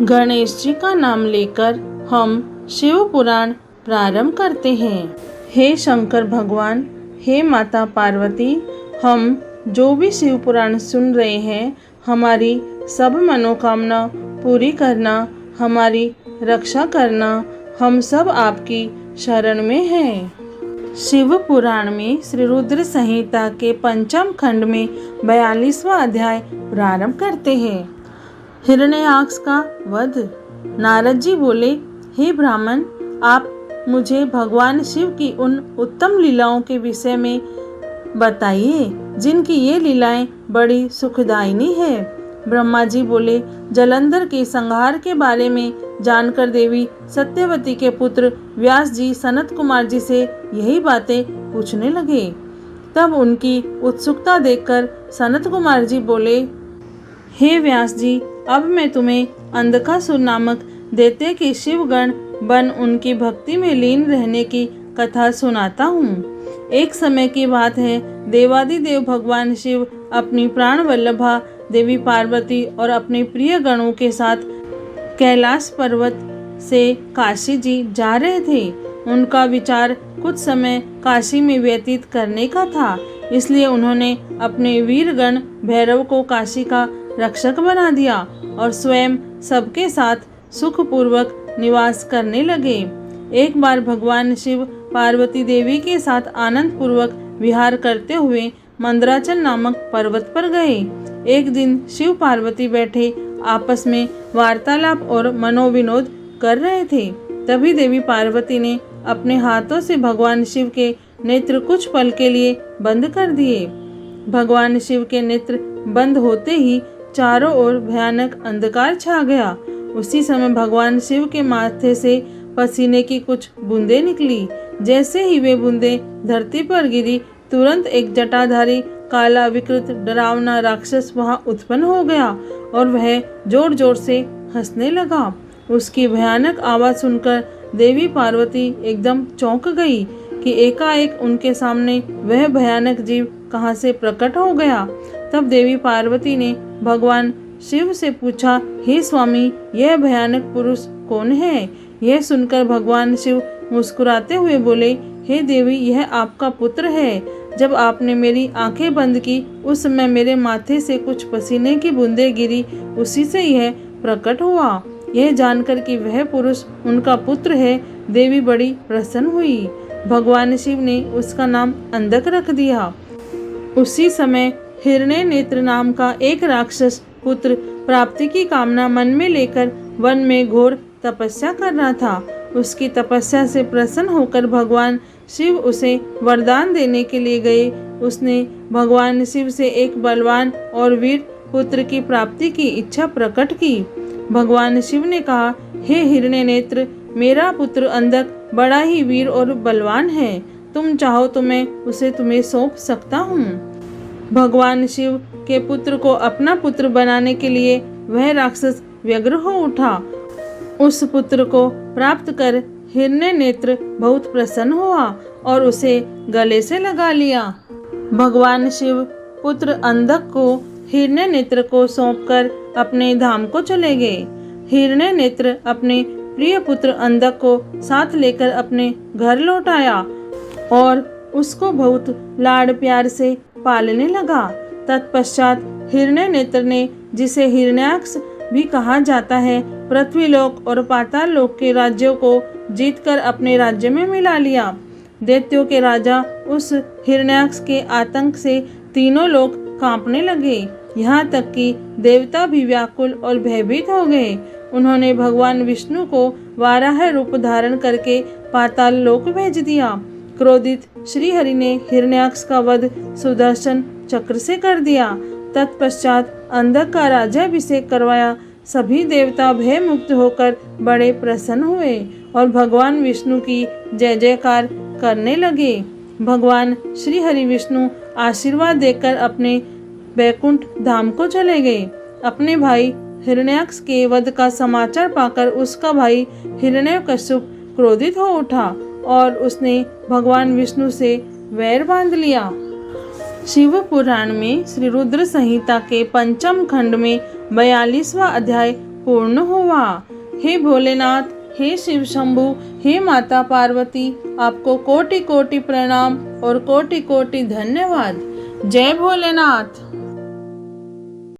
गणेश जी का नाम लेकर हम शिव पुराण प्रारंभ करते हैं। हे शंकर भगवान, हे माता पार्वती, हम जो भी शिव पुराण सुन रहे हैं, हमारी सब मनोकामना पूरी करना, हमारी रक्षा करना, हम सब आपकी शरण में हैं। शिव पुराण में श्री रुद्र संहिता के पंचम खंड में 42वां अध्याय प्रारंभ करते हैं। हिरण्याक्ष का वध। नारद जी बोले, हे ब्राह्मण, आप मुझे भगवान शिव की उन उत्तम लीलाओं के विषय में बताइए जिनकी ये लीलाएं बड़ी सुखदायिनी है। ब्रह्मा जी बोले, जलंधर के संहार के बारे में जानकर देवी सत्यवती के पुत्र व्यास जी सनत कुमार जी से यही बातें पूछने लगे। तब उनकी उत्सुकता देखकर सनत कुमार जी बोले, हे व्यास जी, अब मैं तुम्हें अंधकासुर नामक दैत्य के शिवगण बन उनकी भक्ति में लीन रहने की कथा सुनाता हूँ। एक समय की बात है, देवादिदेव भगवान शिव अपनी प्राण वल्लभा देवी पार्वती और अपने प्रिय गणों के साथ कैलाश पर्वत से काशी जी जा रहे थे। उनका विचार कुछ समय काशी में व्यतीत करने का था, इसलिए उन्होंने अपने वीरगण भैरव को काशी का रक्षक बना दिया और स्वयं सबके साथ सुखपूर्वक निवास करने लगे। एक बार भगवान शिव पार्वती देवी के साथ आनंद पूर्वक विहार करते हुए मंदराचल नामक पर्वत पर गए। एक दिन शिव पार्वती बैठे आपस में वार्तालाप और मनोविनोद कर रहे थे। तभी देवी पार्वती ने अपने हाथों से भगवान शिव के नेत्र कुछ पल के लिए बंद कर दिए। भगवान शिव के नेत्र बंद होते ही चारों ओर भयानक अंधकार छा गया। उसी समय भगवान शिव के माथे से पसीने की कुछ बूंदें निकली। जैसे ही वे बूंदें धरती पर गिरी, तुरंत एक जटाधारी काला विकृत डरावना राक्षस वहां उत्पन्न हो गया और वह जोर जोर से हंसने लगा। उसकी भयानक आवाज सुनकर देवी पार्वती एकदम चौंक गई कि एकाएक उनके सामने वह भयानक जीव कहां से प्रकट हो गया। तब देवी पार्वती ने भगवान शिव से पूछा, हे स्वामी, यह भयानक पुरुष कौन है? यह सुनकर भगवान शिव मुस्कुराते हुए बोले, हे देवी, यह आपका पुत्र है। जब आपने मेरी आंखें बंद की, उस समय मेरे माथे से कुछ पसीने की बूंदें गिरी, उसी से यह प्रकट हुआ। यह जानकर कि वह पुरुष उनका पुत्र है, देवी बड़ी प्रसन्न हुई। भगवान शिव ने उसका नाम अंधक रख दिया। उसी समय हिरण्य नेत्र नाम का एक राक्षस पुत्र प्राप्ति की कामना मन में लेकर वन में घोर तपस्या कर रहा था। उसकी तपस्या से प्रसन्न होकर भगवान शिव उसे वरदान देने के लिए गए। उसने भगवान शिव से एक बलवान और वीर पुत्र की प्राप्ति की इच्छा प्रकट की। भगवान शिव ने कहा, हे हिरण्य नेत्र, मेरा पुत्र अंधक बड़ा ही वीर और बलवान है। तुम चाहो तो मैं उसे तुम्हें सौंप सकता हूँ। भगवान शिव के पुत्र को अपना पुत्र बनाने के लिए वह राक्षस व्यग्र हो उठा। उस पुत्र को प्राप्त कर हिरण्य नेत्र बहुत प्रसन्न हुआ और उसे गले से लगा लिया। भगवान शिव पुत्र अंधक को हिरण्य नेत्र को सौंपकर अपने धाम को चले गए। हिरण्य नेत्र अपने प्रिय पुत्र अंधक को साथ लेकर अपने घर लौट आया और उसको बहुत लाड़ प्यार से पालने लगा। तत्पश्चात हिरण्य नेत्र ने, जिसे हिरण्याक्ष भी कहा जाता है, पृथ्वीलोक और पाताल लोक के राज्यों को जीतकर अपने राज्य में मिला लिया। दैत्यों के राजा उस हिरण्याक्ष के आतंक से तीनों लोग कांपने लगे। यहाँ तक कि देवता भी व्याकुल और भयभीत हो गए। उन्होंने भगवान विष्णु को वाराह रूप धारण करके पाताल लोक भेज दिया। क्रोधित श्री हरि ने हिरण्याक्ष का वध सुदर्शन चक्र से कर दिया। तत्पश्चात अंधक का राज्याभिषेक करवाया। सभी देवता भय मुक्त होकर बड़े प्रसन्न हुए और भगवान विष्णु की जय जयकार करने लगे। भगवान श्री हरि विष्णु आशीर्वाद देकर अपने बैकुंठ धाम को चले गए। अपने भाई हिरण्याक्ष के वध का समाचार पाकर उसका भाई हिरण्यकश्यप क्रोधित हो उठा और उसने भगवान विष्णु से वैर बांध लिया। शिव पुराण में श्री रुद्र संहिता के पंचम खंड में 42वां अध्याय पूर्ण हुआ। हे भोलेनाथ, हे शिव शंभु, हे माता पार्वती, आपको कोटि कोटि प्रणाम और कोटि कोटि धन्यवाद। जय भोलेनाथ।